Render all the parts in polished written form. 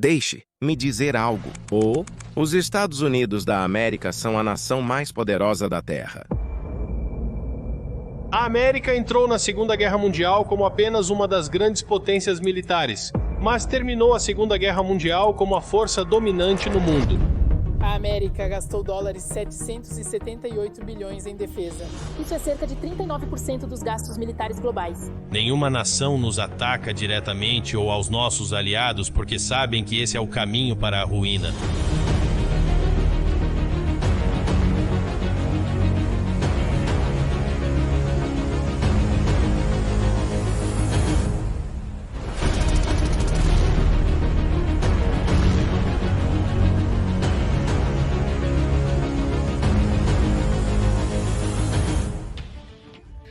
Deixe-me dizer algo. Os Estados Unidos da América são a nação mais poderosa da Terra. A América entrou na Segunda Guerra Mundial como apenas uma das grandes potências militares, mas terminou a Segunda Guerra Mundial como a força dominante no mundo. A América gastou dólares 778 bilhões em defesa. Isso é cerca de 39% dos gastos militares globais. Nenhuma nação nos ataca diretamente ou aos nossos aliados porque sabem que esse é o caminho para a ruína.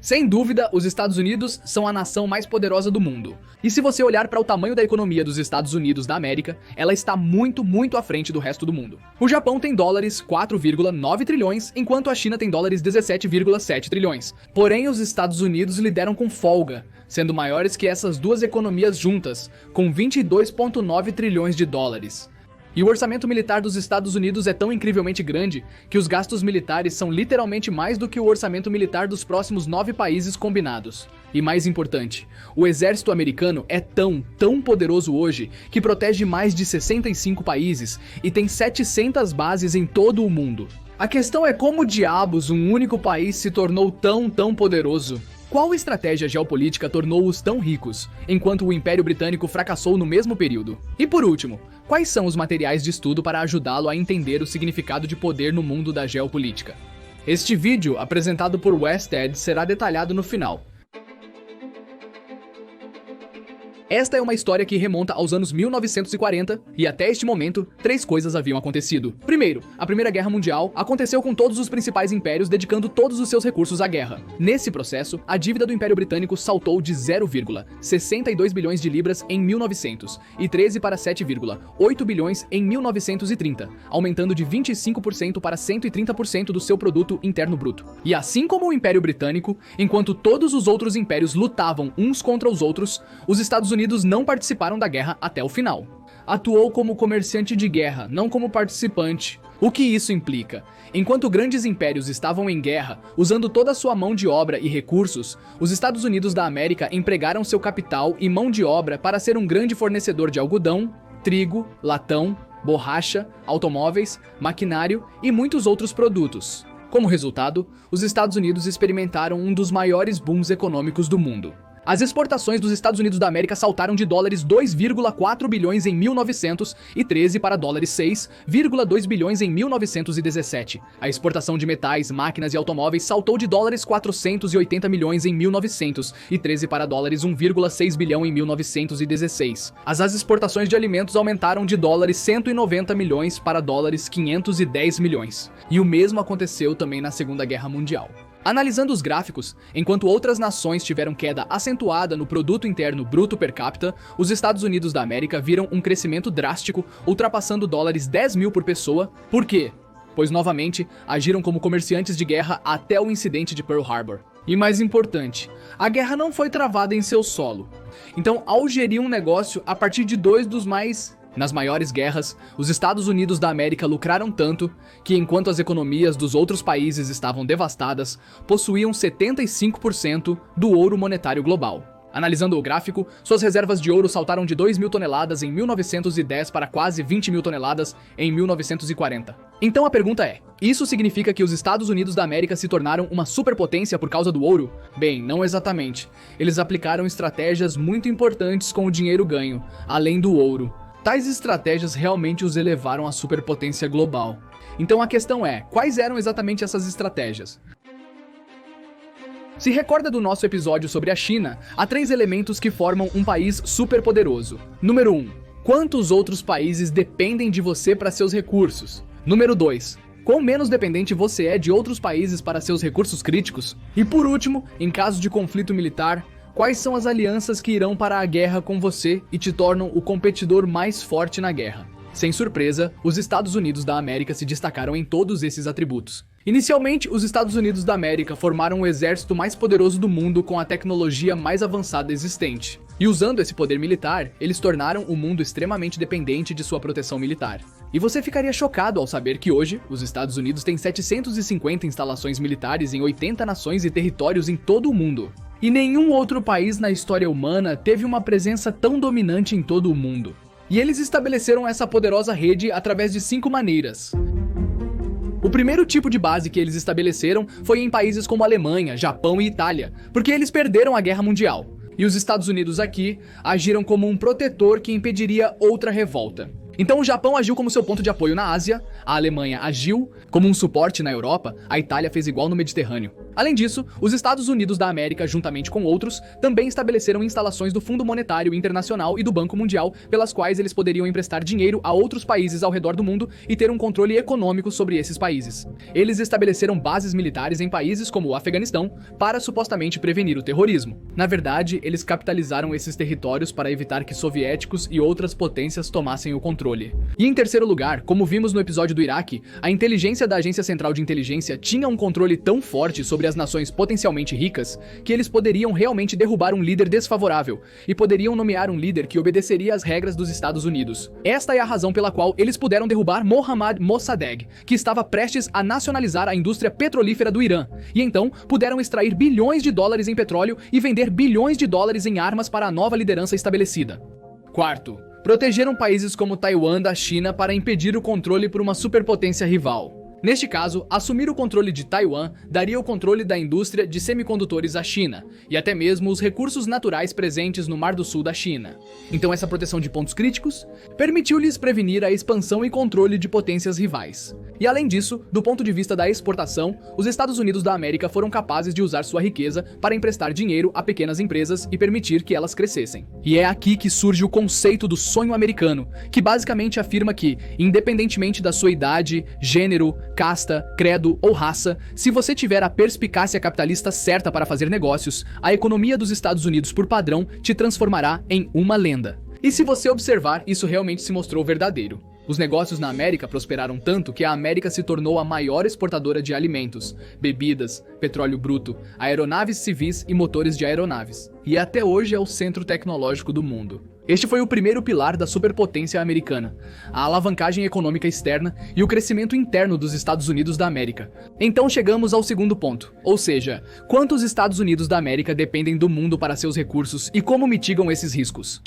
Sem dúvida, os Estados Unidos são a nação mais poderosa do mundo. E se você olhar para o tamanho da economia dos Estados Unidos da América, ela está muito à frente do resto do mundo. O Japão tem dólares 4,9 trilhões, enquanto a China tem dólares 17,7 trilhões. Porém, os Estados Unidos lideram com folga, sendo maiores que essas duas economias juntas, com 22,9 trilhões de dólares. E o orçamento militar dos Estados Unidos é tão incrivelmente grande que os gastos militares são literalmente mais do que o orçamento militar dos próximos 9 países combinados. E mais importante, o exército americano é tão poderoso hoje que protege mais de 65 países e tem 700 bases em todo o mundo. A questão é como diabos um único país se tornou tão poderoso. Qual estratégia geopolítica tornou-os tão ricos, enquanto o Império Britânico fracassou no mesmo período? E por último, quais são os materiais de estudo para ajudá-lo a entender o significado de poder no mundo da geopolítica? Este vídeo, apresentado por Wested, será detalhado no final. Esta é uma história que remonta aos anos 1940 e até este momento, 3 coisas haviam acontecido. Primeiro, a Primeira Guerra Mundial aconteceu com todos os principais impérios dedicando todos os seus recursos à guerra. Nesse processo, a dívida do Império Britânico saltou de 0,62 bilhões de libras em 1900 e 13 para 7,8 bilhões em 1930, aumentando de 25% para 130% do seu produto interno bruto. E assim como o Império Britânico, enquanto todos os outros impérios lutavam uns contra os outros, os Estados Unidos não participaram da guerra até o final. Atuou como comerciante de guerra, não como participante. O que isso implica? Enquanto grandes impérios estavam em guerra, usando toda a sua mão de obra e recursos, os Estados Unidos da América empregaram seu capital e mão de obra para ser um grande fornecedor de algodão, trigo, latão, borracha, automóveis, maquinário e muitos outros produtos. Como resultado, os Estados Unidos experimentaram um dos maiores booms econômicos do mundo. As exportações dos Estados Unidos da América saltaram de dólares 2,4 bilhões em 1913 para dólares 6,2 bilhões em 1917. A exportação de metais, máquinas e automóveis saltou de dólares 480 milhões em 1913 para dólares 1,6 bilhão em 1916. As exportações de alimentos aumentaram de dólares 190 milhões para dólares 510 milhões. E o mesmo aconteceu também na Segunda Guerra Mundial. Analisando os gráficos, enquanto outras nações tiveram queda acentuada no produto interno bruto per capita, os Estados Unidos da América viram um crescimento drástico, ultrapassando dólares 10 mil por pessoa. Por quê? Pois novamente, agiram como comerciantes de guerra até o incidente de Pearl Harbor. E mais importante, a guerra não foi travada em seu solo. Então, ao gerir um negócio a partir de Nas maiores guerras, os Estados Unidos da América lucraram tanto que, enquanto as economias dos outros países estavam devastadas, possuíam 75% do ouro monetário global. Analisando o gráfico, suas reservas de ouro saltaram de 2 mil toneladas em 1910 para quase 20 mil toneladas em 1940. Então a pergunta é, isso significa que os Estados Unidos da América se tornaram uma superpotência por causa do ouro? Bem, não exatamente. Eles aplicaram estratégias muito importantes com o dinheiro ganho, além do ouro. Tais estratégias realmente os elevaram à superpotência global. Então a questão é, quais eram exatamente essas estratégias? Se recorda do nosso episódio sobre a China, há 3 elementos que formam um país superpoderoso. Número 1. Quantos outros países dependem de você para seus recursos? Número 2. Quão menos dependente você é de outros países para seus recursos críticos? E por último, em caso de conflito militar, quais são as alianças que irão para a guerra com você e te tornam o competidor mais forte na guerra? Sem surpresa, os Estados Unidos da América se destacaram em todos esses atributos. Inicialmente, os Estados Unidos da América formaram o exército mais poderoso do mundo com a tecnologia mais avançada existente. E usando esse poder militar, eles tornaram o mundo extremamente dependente de sua proteção militar. E você ficaria chocado ao saber que hoje, os Estados Unidos têm 750 instalações militares em 80 nações e territórios em todo o mundo. E nenhum outro país na história humana teve uma presença tão dominante em todo o mundo. E eles estabeleceram essa poderosa rede através de 5 maneiras. O primeiro tipo de base que eles estabeleceram foi em países como Alemanha, Japão e Itália, porque eles perderam a Guerra Mundial. E os Estados Unidos aqui agiram como um protetor que impediria outra revolta. Então o Japão agiu como seu ponto de apoio na Ásia, a Alemanha agiu como um suporte na Europa, a Itália fez igual no Mediterrâneo. Além disso, os Estados Unidos da América, juntamente com outros, também estabeleceram instalações do Fundo Monetário Internacional e do Banco Mundial, pelas quais eles poderiam emprestar dinheiro a outros países ao redor do mundo e ter um controle econômico sobre esses países. Eles estabeleceram bases militares em países como o Afeganistão para supostamente prevenir o terrorismo. Na verdade, eles capitalizaram esses territórios para evitar que soviéticos e outras potências tomassem o controle. E em terceiro lugar, como vimos no episódio do Iraque, a inteligência da Agência Central de Inteligência tinha um controle tão forte sobre as nações potencialmente ricas que eles poderiam realmente derrubar um líder desfavorável e poderiam nomear um líder que obedeceria às regras dos Estados Unidos. Esta é a razão pela qual eles puderam derrubar Mohammad Mossadegh, que estava prestes a nacionalizar a indústria petrolífera do Irã, e então puderam extrair bilhões de dólares em petróleo e vender bilhões de dólares em armas para a nova liderança estabelecida. Quarto, protegeram países como Taiwan da China para impedir o controle por uma superpotência rival. Neste caso, assumir o controle de Taiwan daria o controle da indústria de semicondutores à China, e até mesmo os recursos naturais presentes no Mar do Sul da China. Então essa proteção de pontos críticos permitiu-lhes prevenir a expansão e controle de potências rivais. E além disso, do ponto de vista da exportação, os Estados Unidos da América foram capazes de usar sua riqueza para emprestar dinheiro a pequenas empresas e permitir que elas crescessem. E é aqui que surge o conceito do sonho americano, que basicamente afirma que, independentemente da sua idade, gênero, casta, credo ou raça, se você tiver a perspicácia capitalista certa para fazer negócios, a economia dos Estados Unidos por padrão te transformará em uma lenda. E se você observar, isso realmente se mostrou verdadeiro. Os negócios na América prosperaram tanto que a América se tornou a maior exportadora de alimentos, bebidas, petróleo bruto, aeronaves civis e motores de aeronaves. E até hoje é o centro tecnológico do mundo. Este foi o primeiro pilar da superpotência americana, a alavancagem econômica externa e o crescimento interno dos Estados Unidos da América. Então chegamos ao segundo ponto, ou seja, quanto os Estados Unidos da América dependem do mundo para seus recursos e como mitigam esses riscos.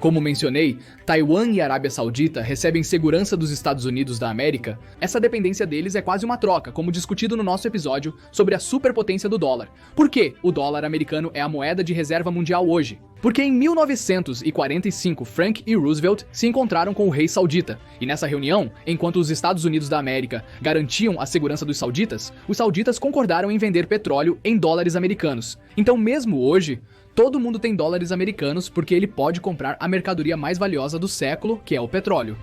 Como mencionei, Taiwan e Arábia Saudita recebem segurança dos Estados Unidos da América. Essa dependência deles é quase uma troca, como discutido no nosso episódio sobre a superpotência do dólar. Por que o dólar americano é a moeda de reserva mundial hoje? Porque em 1945, Frank e Roosevelt se encontraram com o rei saudita, e nessa reunião, enquanto os Estados Unidos da América garantiam a segurança dos sauditas, os sauditas concordaram em vender petróleo em dólares americanos. Então mesmo hoje, todo mundo tem dólares americanos porque ele pode comprar a mercadoria mais valiosa do século, que é o petróleo.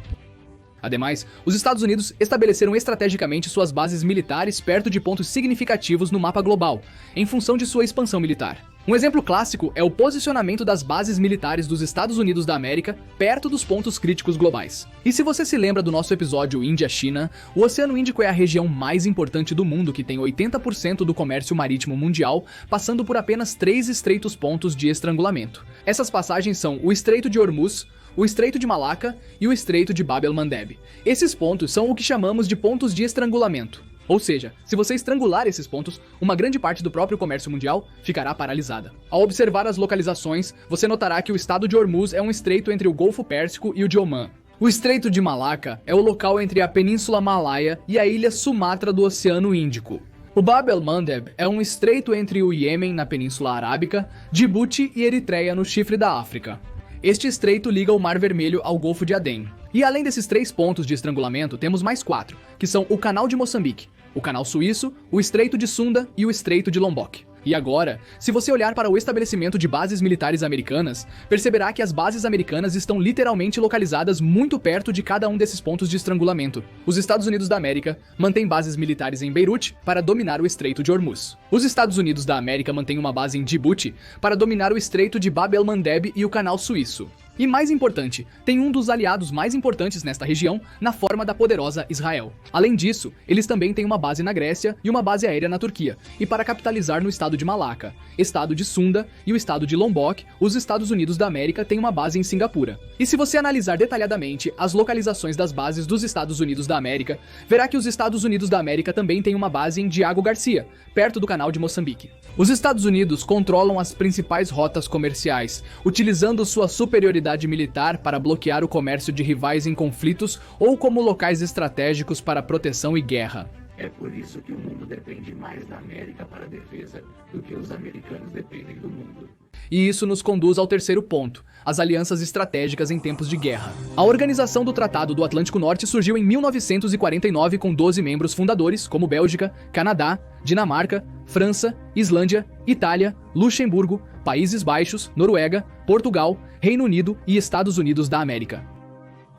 Ademais, os Estados Unidos estabeleceram estrategicamente suas bases militares perto de pontos significativos no mapa global, em função de sua expansão militar. Um exemplo clássico é o posicionamento das bases militares dos Estados Unidos da América perto dos pontos críticos globais. E se você se lembra do nosso episódio Índia-China, o Oceano Índico é a região mais importante do mundo que tem 80% do comércio marítimo mundial, passando por apenas 3 estreitos pontos de estrangulamento. Essas passagens são o Estreito de Hormuz, o Estreito de Malaca e o Estreito de Bab el-Mandeb. Esses pontos são o que chamamos de pontos de estrangulamento. Ou seja, se você estrangular esses pontos, uma grande parte do próprio comércio mundial ficará paralisada. Ao observar as localizações, você notará que o estado de Hormuz é um estreito entre o Golfo Pérsico e o de Omã. O Estreito de Malaca é o local entre a Península Malaia e a ilha Sumatra do Oceano Índico. O Bab el-Mandeb é um estreito entre o Iêmen, na Península Arábica, Djibouti e Eritreia, no Chifre da África. Este estreito liga o Mar Vermelho ao Golfo de Adém. E além desses 3 pontos de estrangulamento, temos mais 4, que são o Canal de Moçambique, o Canal Suíço, o Estreito de Sunda e o Estreito de Lombok. E agora, se você olhar para o estabelecimento de bases militares americanas, perceberá que as bases americanas estão literalmente localizadas muito perto de cada um desses pontos de estrangulamento. Os Estados Unidos da América mantêm bases militares em Beirute para dominar o Estreito de Hormuz. Os Estados Unidos da América mantêm uma base em Djibouti para dominar o Estreito de Bab el-Mandeb e o Canal Suíço. E mais importante, tem um dos aliados mais importantes nesta região na forma da poderosa Israel. Além disso, eles também têm uma base na Grécia e uma base aérea na Turquia. E para capitalizar no estado de Malaca, estado de Sunda e o estado de Lombok, os Estados Unidos da América têm uma base em Singapura. E se você analisar detalhadamente as localizações das bases dos Estados Unidos da América, verá que os Estados Unidos da América também têm uma base em Diego Garcia, perto do canal de Moçambique. Os Estados Unidos controlam as principais rotas comerciais, utilizando sua superioridade militar para bloquear o comércio de rivais em conflitos ou como locais estratégicos para proteção e guerra. É por isso que o mundo depende mais da América para a defesa do que os americanos dependem do mundo. E isso nos conduz ao terceiro ponto, as alianças estratégicas em tempos de guerra. A organização do Tratado do Atlântico Norte surgiu em 1949 com 12 membros fundadores, como Bélgica, Canadá, Dinamarca, França, Islândia, Itália, Luxemburgo, Países Baixos, Noruega, Portugal, Reino Unido e Estados Unidos da América.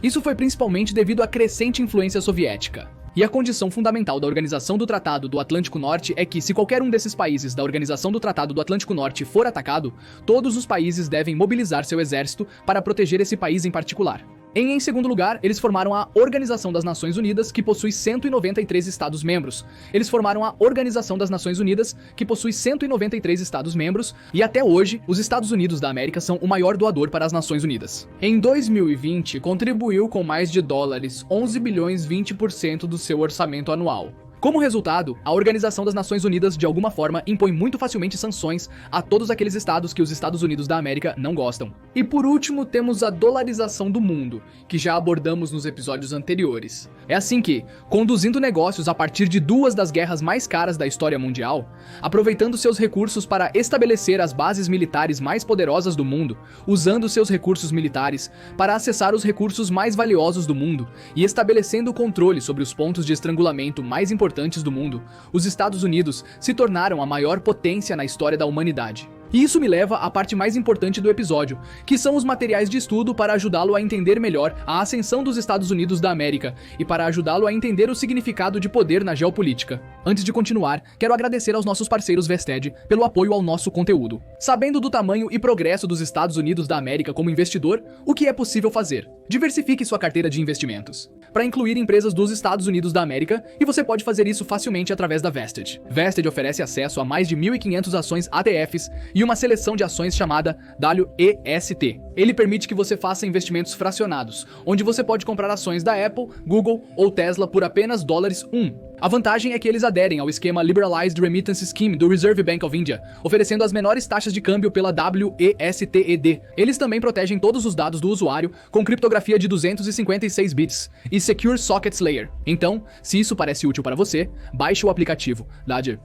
Isso foi principalmente devido à crescente influência soviética. E a condição fundamental da Organização do Tratado do Atlântico Norte é que, se qualquer um desses países da Organização do Tratado do Atlântico Norte for atacado, todos os países devem mobilizar seu exército para proteger esse país em particular. Em segundo lugar, eles formaram a Organização das Nações Unidas, que possui 193 Estados-membros. Eles formaram a Organização das Nações Unidas, que possui 193 Estados-membros, e até hoje, os Estados Unidos da América são o maior doador para as Nações Unidas. Em 2020, contribuiu com mais de $11 bilhões 20% do seu orçamento anual. Como resultado, a Organização das Nações Unidas, de alguma forma, impõe muito facilmente sanções a todos aqueles estados que os Estados Unidos da América não gostam. E por último, temos a dolarização do mundo, que já abordamos nos episódios anteriores. É assim que, conduzindo negócios a partir de duas das guerras mais caras da história mundial, aproveitando seus recursos para estabelecer as bases militares mais poderosas do mundo, usando seus recursos militares para acessar os recursos mais valiosos do mundo e estabelecendo o controle sobre os pontos de estrangulamento mais importantes do mundo, os Estados Unidos se tornaram a maior potência na história da humanidade. E isso me leva à parte mais importante do episódio, que são os materiais de estudo para ajudá-lo a entender melhor a ascensão dos Estados Unidos da América e para ajudá-lo a entender o significado de poder na geopolítica. Antes de continuar, quero agradecer aos nossos parceiros Vested pelo apoio ao nosso conteúdo. Sabendo do tamanho e progresso dos Estados Unidos da América como investidor, o que é possível fazer? Diversifique sua carteira de investimentos para incluir empresas dos Estados Unidos da América, e você pode fazer isso facilmente através da Vested. Vested oferece acesso a mais de 1.500 ações ATFs e uma seleção de ações chamada WEST. Ele permite que você faça investimentos fracionados, onde você pode comprar ações da Apple, Google ou Tesla por apenas $1. A vantagem é que eles aderem ao esquema Liberalized Remittance Scheme do Reserve Bank of India, oferecendo as menores taxas de câmbio pela WESTED. Eles também protegem todos os dados do usuário com criptografia de 256 bits e Secure Sockets Layer. Então, se isso parece útil para você, baixe o aplicativo Ledger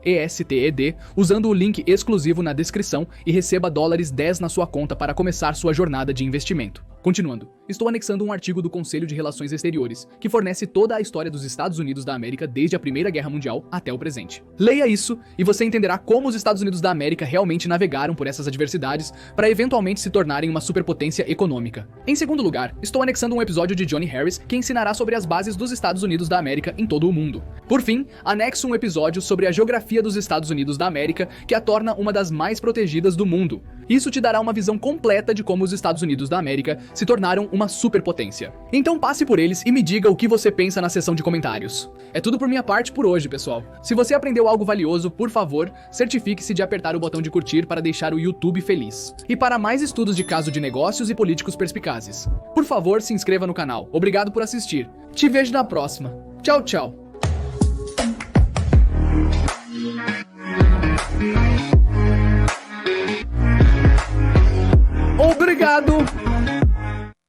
WESTED usando o link exclusivo na descrição e receba $10 na sua conta para começar sua jornada de investimento. Continuando, estou anexando um artigo do Conselho de Relações Exteriores, que fornece toda a história dos Estados Unidos da América desde a Primeira Guerra Mundial até o presente. Leia isso e você entenderá como os Estados Unidos da América realmente navegaram por essas adversidades para eventualmente se tornarem uma superpotência econômica. Em segundo lugar, estou anexando um episódio de Johnny Harris que ensinará sobre as bases dos Estados Unidos da América em todo o mundo. Por fim, anexo um episódio sobre a geografia dos Estados Unidos da América que a torna uma das mais protegidas do mundo. Isso te dará uma visão completa de como os Estados Unidos da América se tornaram uma superpotência. Então passe por eles e me diga o que você pensa na seção de comentários. É tudo por minha parte por hoje, pessoal. Se você aprendeu algo valioso, por favor, certifique-se de apertar o botão de curtir para deixar o YouTube feliz. E para mais estudos de caso de negócios e políticos perspicazes, por favor, se inscreva no canal. Obrigado por assistir. Te vejo na próxima. Tchau, tchau.